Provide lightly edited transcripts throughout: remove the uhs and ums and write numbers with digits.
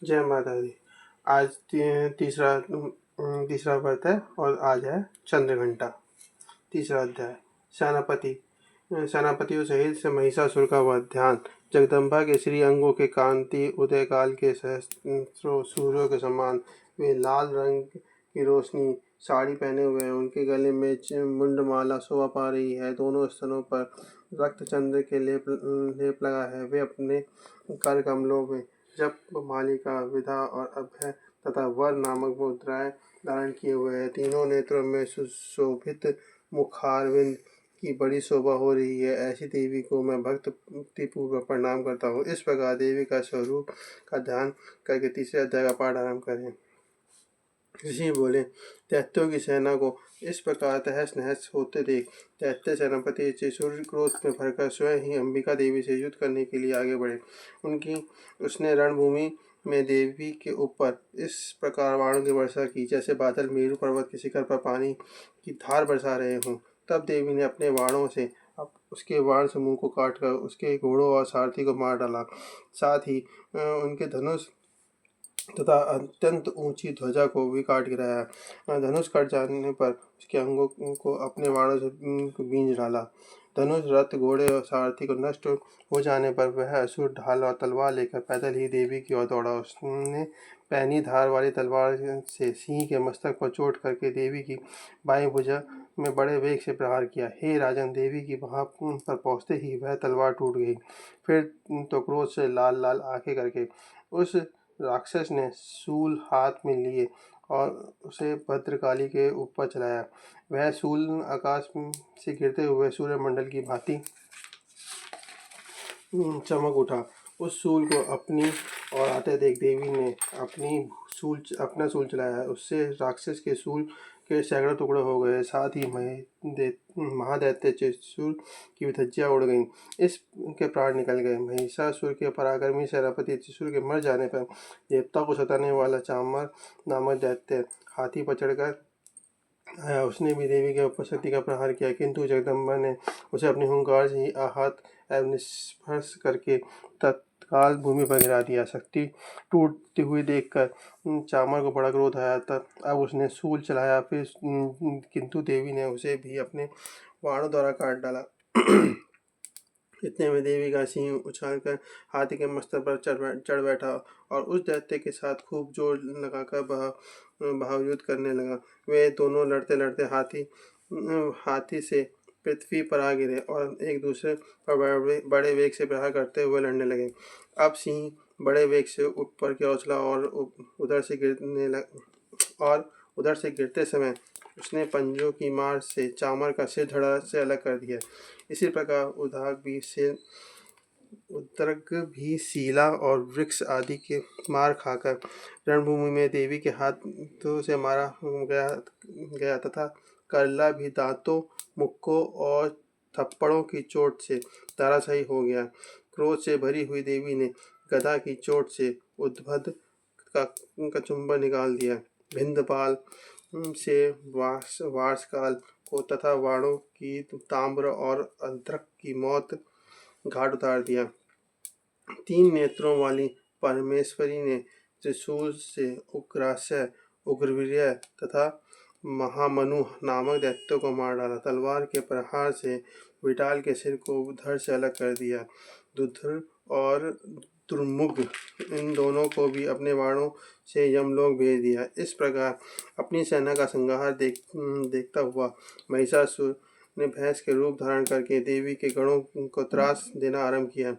जय माता दी। आज तीसरा व्रत है और आज है चंद्रघंटा। तीसरा अध्याय। सेनापति सेनापतियों सहित से महिषासुर का वध। ध्यान। जगदम्बा के श्री अंगों के कांति उदय काल के सहस्त्रों सूर्यों के समान। वे लाल रंग की रोशनी साड़ी पहने हुए हैं। उनके गले में मुंडमाला शोभा पा रही है। दोनों स्तनों पर रक्त चंद्र के लेप लगा है। वे अपने कर कमलों में जप मालिका विधा और अभय तथा वर नामक मुद्राएं धारण किए हुए हैं। तीनों नेत्रों में सुशोभित मुखारविंद की बड़ी शोभा हो रही है। ऐसी देवी को मैं भक्तिपूर्वक प्रणाम करता हूँ। इस प्रकार देवी का स्वरूप का ध्यान करके तीसरे अध्याय का पाठ आरंभ करें। ऋषि बोले, दैत्यों की सेना को इस प्रकार तहस नहस होते देख दैत्य सेनापति त्रिशूल क्रोध में भरकर स्वयं ही अंबिका देवी से युद्ध करने के लिए आगे बढ़े। उसने रणभूमि में देवी के ऊपर इस प्रकार बाणों की वर्षा की जैसे बादल मेरु पर्वत के शिखर पर पानी की धार बरसा रहे हों। तब देवी ने अपने बाणों से उसके बाण समूह को काटकर उसके घोड़ों और सारथी को मार डाला। साथ ही उनके धनुष तथा अत्यंत ऊंची ध्वजा को भी काट गिराया। धनुष कट जाने पर उसके अंगों को अपने बाणों से बींज डाला। धनुष रथ घोड़े और सारथी को नष्ट हो जाने पर वह असुर ढाल और तलवार लेकर पैदल ही देवी की ओर दौड़ा। उसने पैनी धार वाली तलवार से सिंह के मस्तक पर चोट करके देवी की बाएं भुजा में बड़े वेग से प्रहार किया। हे राजन, देवी की वहां पर पहुंचते ही वह तलवार टूट गई। फिर तो क्रोध से लाल लाल आंखें करके उस राक्षस ने शूल हाथ में लिए और उसे भद्रकाली के ऊपर चलाया। वह शूल आकाश से गिरते हुए सूर्यमंडल की भांति चमक उठा। उस शूल को अपनी ओर आते देख देवी ने अपना शूल चलाया। उससे राक्षस के शूल के सैकड़ों टुकड़े हो गए। साथ ही महादैत्य त्रिशूल की धज्जियां उड़ गईं। इसके प्राण निकल गए। महिषासुर के पराक्रमी सेनापति त्रिशूल के मर जाने पर देवता को सताने वाला चामर नामक दैत्य हाथी पर चढ़कर आया। उसने भी देवी के ऊपर शक्ति का प्रहार किया, किंतु जगदम्बा ने उसे अपने हुंकार से ही आहत एवं निष्फर्श करके तत्काल भूमि पर गिरा दिया। शक्ति टूटती हुई देखकर चामर को बड़ा क्रोध आया। अब उसने शूल चलाया, फिर किंतु देवी ने उसे भी अपने बाणों द्वारा काट डाला। इतने में देवी का सिंह उछालकर हाथी के मस्तक पर चढ़ बैठा और उस दैत्य के साथ खूब जोर लगाकर भाव युद्ध करने लगा। वे दोनों लड़ते लड़ते हाथी से पृथ्वी पर आ गिरे और एक दूसरे पर बड़े वेग से प्रहार करते हुए लड़ने लगे। अब सिंह बड़े वेग से ऊपर की ओर उछला और उधर से गिरते समय उसने पंजों की मार से चामर का सिर धड़ से अलग कर दिया। इसी प्रकार उद्रक भी शीला और वृक्ष आदि के मार खाकर रणभूमि में देवी के हाथों से मारा गया तथा करला भी दांतों, मुक्कों और थप्पड़ों की चोट से धराशायी हो गया। क्रोध से भरी हुई देवी ने गदा की चोट से उद्भद का चुंबन निकाल दिया। भिंदपाल से वार्षकाल को तथा वाणों की ताम्र और अद्रक की मौत घाट उतार दिया। 3 नेत्रों वाली परमेश्वरी ने त्रिशूल से उग्रास्य, उग्रवीर्य तथा महामनु नामक दैत्यों को मार डाला। तलवार के प्रहार से विटाल के सिर को धड़ से अलग कर दिया। दुधर और दुर्मुग इन दोनों को भी अपने बाणों से यमलोक भेज दिया। इस प्रकार अपनी सेना का संहार देखता हुआ महिषासुर ने भैंस के रूप धारण करके देवी के गणों को त्रास देना आरंभ किया।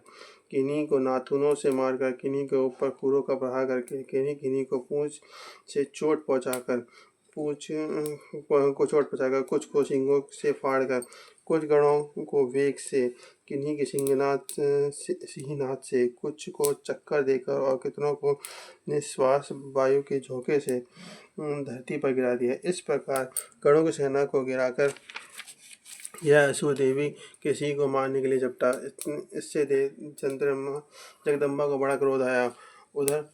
किन्हीं को नाथुनों से मारकर, किन्हीं के ऊपर खुरों का प्रहार करके, किन्हीं को पूंछ से चोट पहुंचाकर, कुछ को सिंगों से फाड़कर, कुछ गणों को वेग से, किन्हीं के सिंहनाद से, कुछ को चक्कर देकर और कितनों को निश्वास वायु के झोंके से धरती पर गिरा दिया। इस प्रकार गणों की सेना को गिराकर यह असुर देवी के सिंह को मारने के लिए झपटा। इससे जगदम्बा को बड़ा क्रोध आया। उधर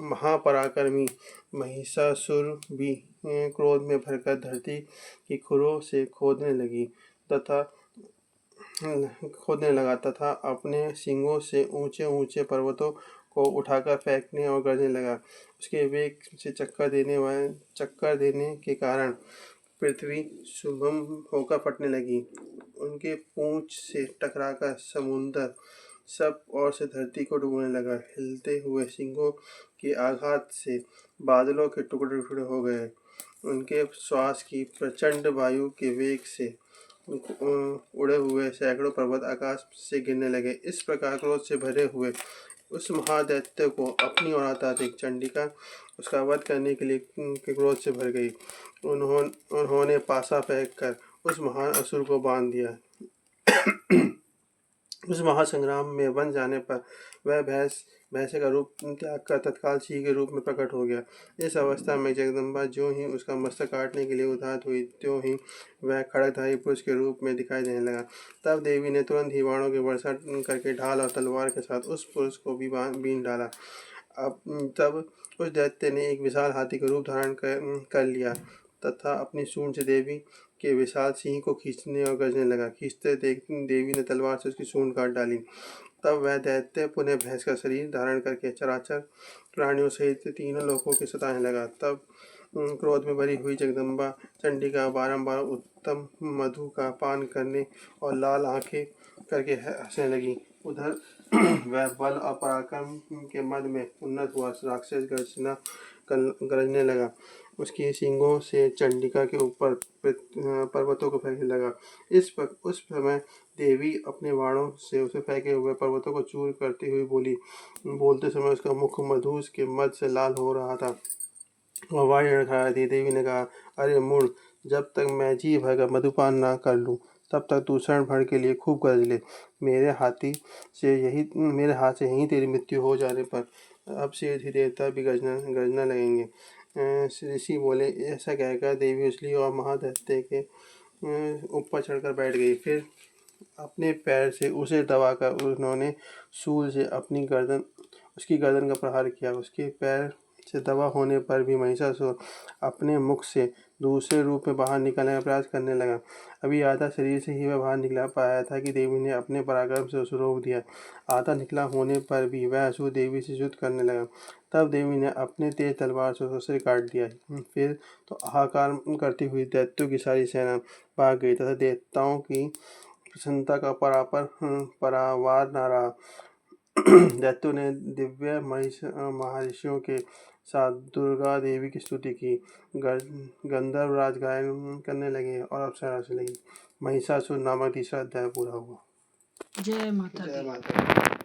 महापराक्रमी महिषासुर भी क्रोध में भरकर धरती की खुरों से खोदने लगा तथा अपने सींगों से ऊंचे ऊंचे पर्वतों को उठाकर फेंकने और गरजने लगा। उसके वेग से चक्कर देने के कारण पृथ्वी शुभम होकर फटने लगी। उनके पूंछ से टकराकर समुंदर सब ओर से धरती को डूबने लगा। हिलते हुए सिंगों के आघात से बादलों के टुकड़े टुकड़े हो गए। उनके श्वास की प्रचंड वायु के वेग से उड़े हुए सैकड़ों पर्वत आकाश से गिरने लगे। इस प्रकार क्रोध से भरे हुए उस महादैत्य को अपनी ओर आता देख चंडिका उसका वध करने के लिए के क्रोध से भर गई। उन्होंने पासा फेंककर उस महान असुर को बांध दिया। उस महासंग्राम में बन जाने पर वह भैंसे का रूप त्याग कर तत्काल सिंह के रूप में प्रकट हो गया। इस अवस्था में जगदम्बा ज्यों ही उसका मस्तक काटने के लिए उद्यत हुई, त्यों ही वह खड़गधारी पुरुष के रूप में दिखाई देने लगा। तब देवी ने तुरंत ही बाणों की वर्षा करके ढाल और तलवार के साथ उस पुरुष को भी बीन डाला। तब उस दैत्य ने एक विशाल हाथी का रूप धारण कर लिया तथा अपनी सूंड से देवी के विशाल सिंह को खींचने और गरजने लगा। खींचते देवी ने तलवार से उसकी सूंड काट डाली। तब वह दैत्य पुनः भैंस का शरीर धारण करके चराचर प्राणियों सहित तीनों लोकों के सताने लगा। तब क्रोध में भरी हुई जगदम्बा चंडिका बारंबार उत्तम मधु का पान करने और लाल आंखें करके हंसने लगी। उधर वह बल और पराक्रम के मद में उन्नत हुआ राक्षस गरजने लगा। उसके सींगों से चंडिका के ऊपर पर्वतों को फेंकने लगा। उस समय देवी अपने बाणों से उसे फेंके हुए पर्वतों को चूर करती हुई बोलते समय उसका मुख मधुस के मद से लाल हो रहा था और वाणी लड़खड़ा रही थी। देवी ने कहा, अरे मूढ़, जब तक मैं जी भर का मधुपान ना कर लूं तब तक तू क्षण भर के लिए खूब गरज ले। मेरे हाथ से यही तेरी मृत्यु हो जाने पर अब से देवता भी गरजना लगेंगे। ऋषि बोले। ऐसा कहकर देवी उछली और महादैत्य के ऊपर चढ़कर बैठ गई। फिर अपने पैर से उसे दबाकर उन्होंने शूल से उसकी गर्दन का प्रहार किया। उसके पैर से दबा होने पर भी महिषासुर अपने मुख से दूसरे रूप में बाहर निकलने का प्रयास करने लगा। अभी आधा शरीर से ही वह बाहर निकला पाया था कि देवी ने अपने पराक्रम से उसे रोक दिया। आधा निकला होने पर भी वह असुर देवी से युद्ध करने लगा। तब देवी ने अपने तेज तलवार से उसका सिर काट दिया। फिर तो हाहाकार करती हुई दैत्यों की सारी सेना भाग गई तथा देवताओं की प्रसन्नता का परावार न रहा। दैत्यों ने दिव्य महर्षियों के साथ दुर्गा देवी की स्तुति की। गंधर्व राज गायन करने लगे और अप्सरा हंसने लगी। महिषासुर नामक तीसरा अध्याय पूरा हुआ। जय माता दी। जय माता दी।